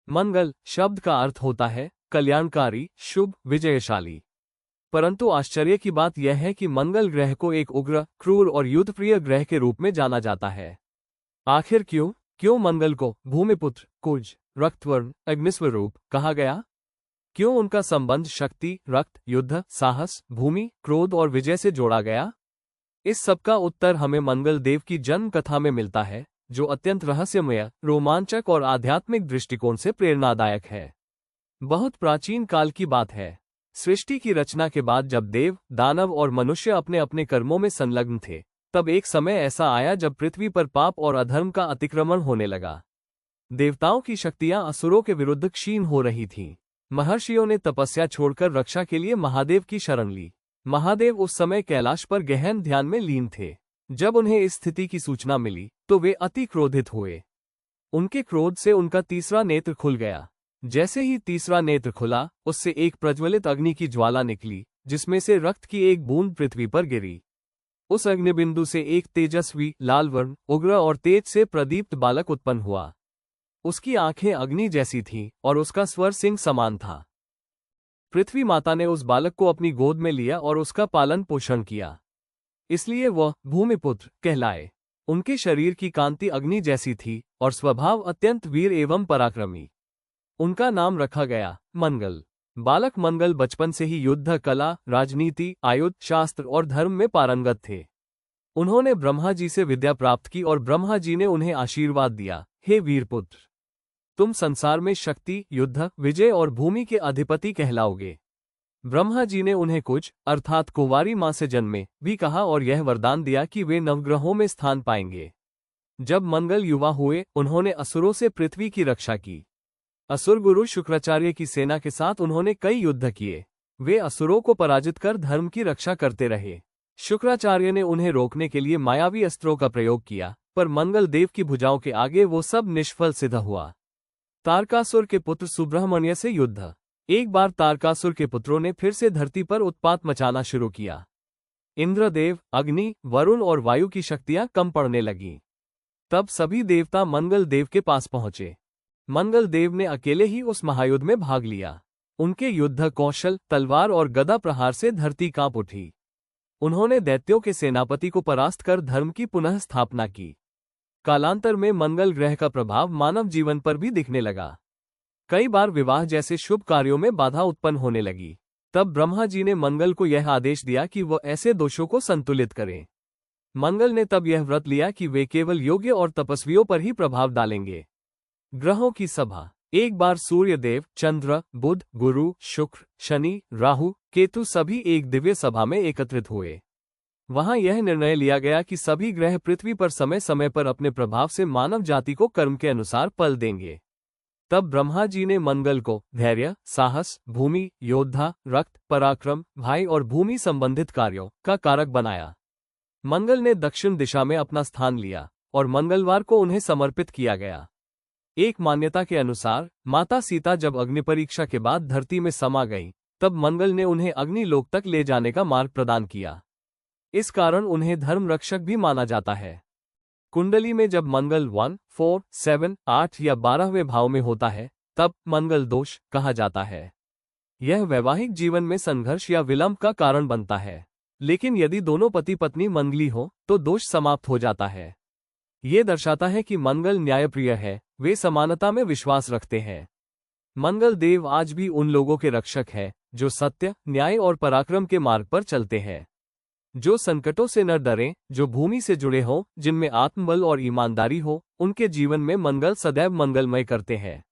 मंगल शब्द का अर्थ होता है कल्याणकारी, शुभ, विजयशाली। परंतु आश्चर्य की बात यह है कि मंगल ग्रह को एक उग्र, क्रूर और युद्धप्रिय ग्रह के रूप में जाना जाता है। आखिर क्यों? क्यों मंगल को भूमिपुत्र, कुज, रक्तवर्ण, अग्निस्वरूप कहा गया? क्यों उनका संबंध शक्ति, रक्त, युद्ध, साहस, भूमि, क्रोध और विजय से जोड़ा गया? इस सबका उत्तर हमें मंगल देव की जन्म कथा में मिलता है, जो अत्यंत रहस्यमय, रोमांचक और आध्यात्मिक दृष्टिकोण से प्रेरणादायक है। बहुत प्राचीन काल की बात है। सृष्टि की रचना के बाद जब देव, दानव और मनुष्य अपने अपने कर्मों में संलग्न थे, तब एक समय ऐसा आया जब पृथ्वी पर पाप और अधर्म का अतिक्रमण होने लगा। देवताओं की शक्तियां असुरों के विरुद्ध क्षीण हो रही थीं। महर्षियों ने तपस्या छोड़कर रक्षा के लिए महादेव की शरण ली। महादेव उस समय कैलाश पर गहन ध्यान में लीन थे। जब उन्हें इस स्थिति की सूचना मिली तो वे अति क्रोधित हुए। उनके क्रोध से उनका तीसरा नेत्र खुल गया। जैसे ही तीसरा नेत्र खुला, उससे एक प्रज्वलित अग्नि की ज्वाला निकली, जिसमें से रक्त की एक बूंद पृथ्वी पर गिरी। उस अग्निबिंदु से एक तेजस्वी, लाल वर्ण, उग्र और तेज से प्रदीप्त बालक उत्पन्न हुआ। उसकी आंखें अग्नि जैसी थीं और उसका स्वर सिंह समान था। पृथ्वी माता ने उस बालक को अपनी गोद में लिया और उसका पालन पोषण किया। इसलिए वह भूमिपुत्र कहलाए। उनके शरीर की कांति अग्नि जैसी थी और स्वभाव अत्यंत वीर एवं पराक्रमी। उनका नाम रखा गया मंगल। बालक मंगल बचपन से ही युद्ध कला, राजनीति, आयुध, शास्त्र और धर्म में पारंगत थे। उन्होंने ब्रह्मा जी से विद्या प्राप्त की और ब्रह्मा जी ने उन्हें आशीर्वाद दिया, हे वीरपुत्र, तुम संसार में शक्ति, युद्ध, विजय और भूमि के अधिपति कहलाओगे। ब्रह्मा जी ने उन्हें कुछ अर्थात कुंवारी मां से जन्मे भी कहा और यह वरदान दिया कि वे नवग्रहों में स्थान पाएंगे। जब मंगल युवा हुए, उन्होंने असुरों से पृथ्वी की रक्षा की। असुर गुरु शुक्राचार्य की सेना के साथ उन्होंने कई युद्ध किए। वे असुरों को पराजित कर धर्म की रक्षा करते रहे। शुक्राचार्य ने उन्हें रोकने के लिए मायावी अस्त्रों का प्रयोग किया, पर मंगल देव की भुजाओं के आगे वो सब निष्फल सिद्ध हुआ। तारकासुर के पुत्र सुब्रह्मण्य से युद्ध। एक बार तारकासुर के पुत्रों ने फिर से धरती पर उत्पात मचाना शुरू किया। इंद्रदेव, अग्नि, वरुण और वायु की शक्तियां कम पड़ने लगीं। तब सभी देवता मंगल देव के पास पहुंचे। मंगल देव ने अकेले ही उस महायुद्ध में भाग लिया। उनके युद्ध कौशल, तलवार और गदा प्रहार से धरती कांप उठी। उन्होंने दैत्यों के सेनापति को परास्त कर धर्म की पुनः स्थापना की। कालांतर में मंगल ग्रह का प्रभाव मानव जीवन पर भी दिखने लगा। कई बार विवाह जैसे शुभ कार्यों में बाधा उत्पन्न होने लगी। तब ब्रह्मा जी ने मंगल को यह आदेश दिया कि वह ऐसे दोषों को संतुलित करें। मंगल ने तब यह व्रत लिया कि वे केवल योग्य और तपस्वियों पर ही प्रभाव डालेंगे। ग्रहों की सभा। एक बार सूर्य देव, चंद्र, बुध, गुरु, शुक्र, शनि, राहु, केतु सभी एक दिव्य सभा में एकत्रित हुए। वहां यह निर्णय लिया गया कि सभी ग्रह पृथ्वी पर समय समय पर अपने प्रभाव से मानव जाति को कर्म के अनुसार फल देंगे। तब ब्रह्मा जी ने मंगल को धैर्य, साहस, भूमि, योद्धा, रक्त, पराक्रम, भाई और भूमि संबंधित कार्यों का कारक बनाया। मंगल ने दक्षिण दिशा में अपना स्थान लिया और मंगलवार को उन्हें समर्पित किया गया। एक मान्यता के अनुसार माता सीता जब अग्नि परीक्षा के बाद धरती में समा गईं, तब मंगल ने उन्हें अग्निलोक तक ले जाने का मार्ग प्रदान किया। इस कारण उन्हें धर्म रक्षक भी माना जाता है। कुंडली में जब मंगल 1, 4, 7, 8 या 12वें भाव में होता है, तब मंगल दोष कहा जाता है। यह वैवाहिक जीवन में संघर्ष या विलंब का कारण बनता है। लेकिन यदि दोनों पति पत्नी मंगली हो तो दोष समाप्त हो जाता है। ये दर्शाता है कि मंगल न्यायप्रिय है, वे समानता में विश्वास रखते हैं। मंगल देव आज भी उन लोगों के रक्षक है जो सत्य, न्याय और पराक्रम के मार्ग पर चलते हैं। जो संकटों से न डरें, जो भूमि से जुड़े हों, जिनमें आत्मबल और ईमानदारी हो, उनके जीवन में मंगल सदैव मंगलमय करते हैं।